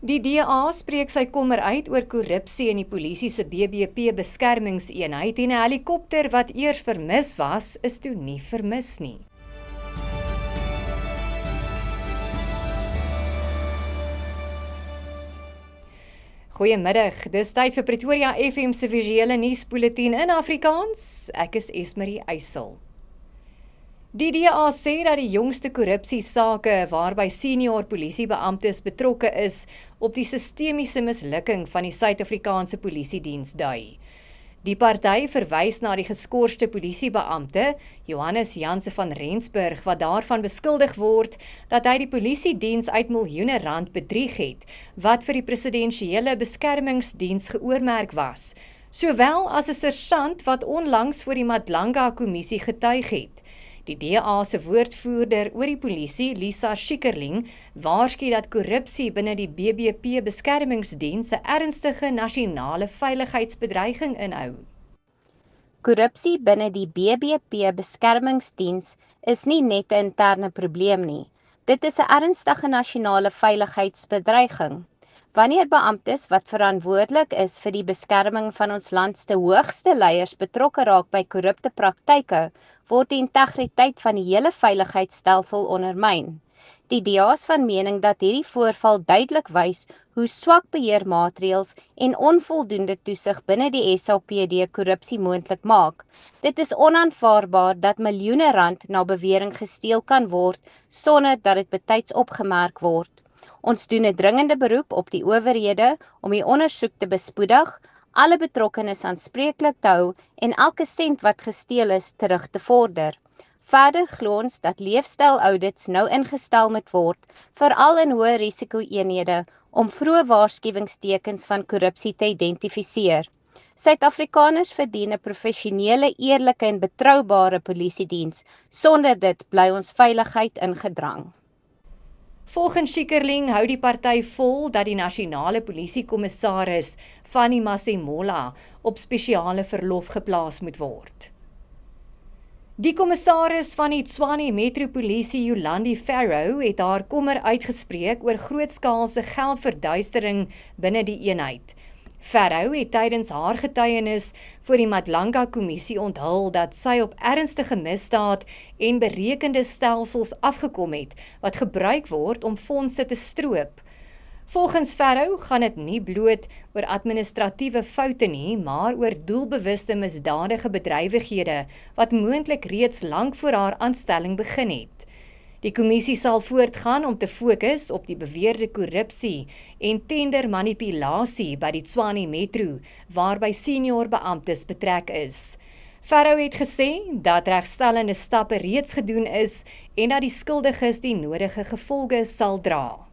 Die DA spreek sy kommer uit oor korrupsie in die polisie se BBP beskermingseenheid en 'n helikopter wat eers vermis was, is toe nie vermis nie. Goeiemiddag, dis tyd vir Pretoria FM se visuele nuusbulletin in Afrikaans. Ek is Esmarie Eysel. Die DA sê dat die jongste korrupsiesake waarby senior polisiebeamptes betrokke is, op die sistemiese mislukking van die Suid-Afrikaanse polisiediens dui. Die party verwys na die geskorste polisiebeampte, Johannes Janse van Rensburg, wat daarvan beskuldig word dat hy die polisiediens uit miljoene rand bedrieg het, wat vir die presidensiële beskermingsdiens geoormerk was, sowel as 'n sersant wat onlangs voor die Madlanga-kommissie getuig het. Die DA se woordvoerder oor die polisie, Lisa Schikkerling, waarsku dat korrupsie binne die BBP beskermingsdiens 'n ernstige nasionale veiligheidsbedreiging inhou. Korrupsie binne die BBP beskermingsdiens is nie net 'n interne probleem nie. Dit is 'n ernstige nasionale veiligheidsbedreiging. Wanneer beamptes wat verantwoordelik is vir die beskerming van ons land se hoogste leiers betrokke raak by korrupte praktyke, word die integriteit van die hele veiligheidsstelsel ondermyn. Die DA is van mening dat hierdie voorval duidelik wys hoe swak beheermaatreëls en onvoldoende toesig binne die SAPD korrupsie moontlik maak. Dit is onaanvaarbaar dat miljoene rand na bewering gesteel kan word sonder dat dit betyds opgemerk word. Ons doen 'n dringende beroep op die owerhede om die ondersoek te bespoedig, alle betrokkenes aanspreeklik te hou en elke sent wat gesteel is terug te vorder. Verder glo ons dat leefstyl-audits nou ingestel moet word, veral in hoë risiko-eenhede, om vroeë waarskuwingstekens van korrupsie te identifiseer. Suid-Afrikaners verdien 'n professionele, eerlike en betroubare polisiediens. Sonder dit bly ons veiligheid in gedrang. Volgens Schikkerling hou die party vol dat die nasionale polisiekommissaris Fanny Masemola op spesiale verlof geplaas moet word. Die kommissaris van die Tshwane Metropolisie, Yolandi Farrow, het haar kommer uitgespreek oor grootskaalse geldverduistering binne die eenheid. Farrow het tydens haar getuienis voor die Madlanga-kommissie onthul dat sy op ernstige misdaad en berekende stelsels afgekom het, wat gebruik word om fondse te stroop. Volgens Farrow gaan dit nie bloot oor administratiewe foute nie, maar oor doelbewuste misdadige bedrywighede, wat moontlik reeds lank voor haar aanstelling begin het. Die kommissie sal voortgaan om te fokus op die beweerde korrupsie en tendermanipulasie by die Tshwane Metro, waarby senior beamptes betrek is. Farrow het gesê dat regstellende stappe reeds gedoen is en dat die skuldiges die nodige gevolge sal dra.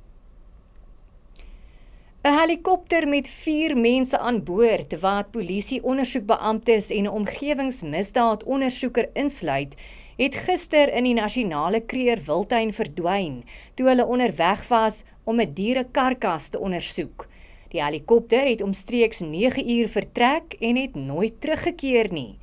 'n Helikopter met 4 mense aan boord, wat polisie ondersoekbeamptes en 'n omgewingsmisdaadondersoeker insluit, het gister in die nasionale Kruger Wildtuin verdwyn, toe hulle onderweg was om 'n dierekarkas te ondersoek. Die helikopter het omstreeks 9 uur vertrek en het nooit teruggekeer nie.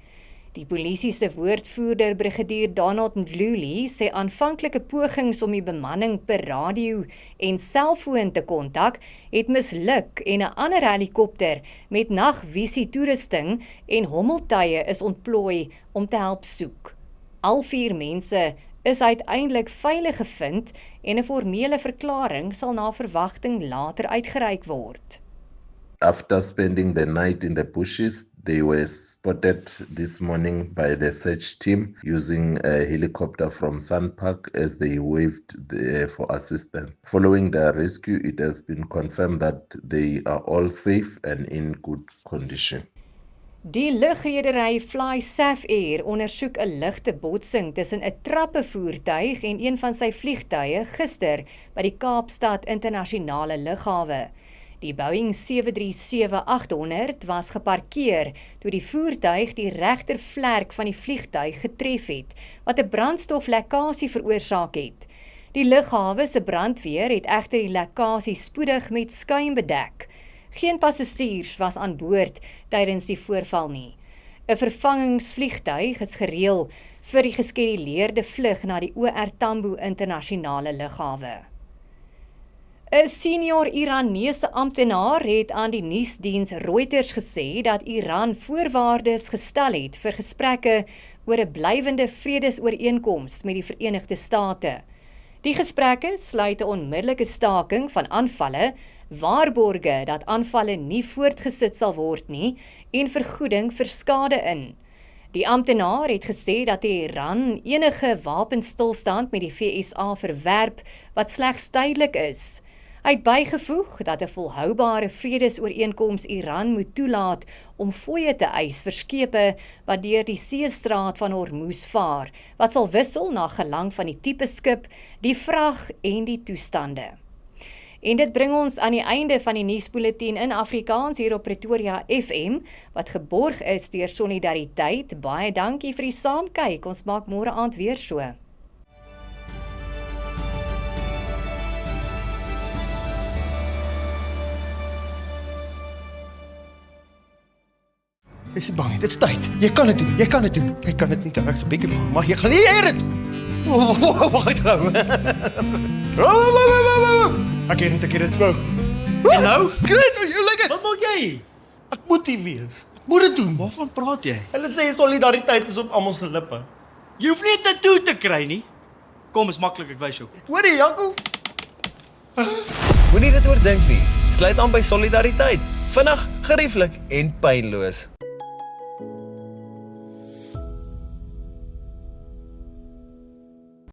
Die polisie se woordvoerder, Brigadier Donald Mdluli, sê aanvanklike pogings om die bemanning per radio en selfoon te kontak, het misluk en 'n ander helikopter met nagvisie toerusting en hommeltuie is ontplooi om te help soek. Al 4 mense is uiteindelik veilig gevind en 'n formele verklaring sal na verwagting later uitgereik word. After spending the night in the bushes, they were spotted this morning by the search team using a helicopter from Sunpark as they waved for assistance. Following their rescue, it has been confirmed that they are all safe and in good condition. Die lugredery FlySafair Air ondersoek 'n ligte botsing tussen 'n trappevoertuig en een van sy vliegtuie gister by die Kaapstad Internasionale Lughawe. Die Boeing 737-800 was geparkeer toe die voertuig die regtervlerk van die vliegtuig getref het, wat 'n brandstoflekkasie veroorsaak het. Die lughawe se brandweer het egter die lekkasie spoedig met skuim bedek. Geen passasiers was aan boord tydens die voorval nie. 'n Vervangingsvliegtuig is gereël vir die geskeduleerde vlug na die OR Tambo internasionale lughawe. 'n Senior Iranese amptenaar het aan die nuusdiens Reuters gesê dat Iran voorwaardes gestel het vir gesprekke oor 'n blywende vredesooreenkoms met die Verenigde State. Die gesprekke sluit 'n onmiddellike staking van aanvalle, waarborge dat aanvalle nie voortgesit sal word nie en vergoeding vir skade in. Die amptenaar het gesê dat Iran enige wapenstilstand met die VSA verwerp wat slegs tydelik is. Hy het bygevoeg dat 'n volhoubare vredesooreenkoms Iran moet toelaat om fooie te eis vir skepe wat deur die seestraat van Hormuz vaar, wat sal wissel na gelang van die tipe skip, die vrag en die toestande. En dit bring ons aan die einde van die nuusbulletin in Afrikaans hier op Pretoria FM, wat geborg is deur Solidariteit. Baie dankie vir die saamkyk. Ons maak môre aand weer so. Dis bang, dit's tyd. Jy kan dit doen. Jy kan dit doen. Jy kan dit nie kan ek's 'n bietjie bang, maar jy gaan nie hier dit. Wag nou. Ek het dit. En nou? Great, you like it. Wat maak jy? Ek moet hier wees. Ek moet dit doen. Waarvan praat jy? Hulle sê solidariteit is op almal se lippe. Jy hoef nie 'n tattoo te kry nie. Kom, is maklik, ek wys jou. Hoorie, Jaco. Moenie dit oordink nie. Sluit aan by Solidariteit. Vinnig, gerieflik en pynloos.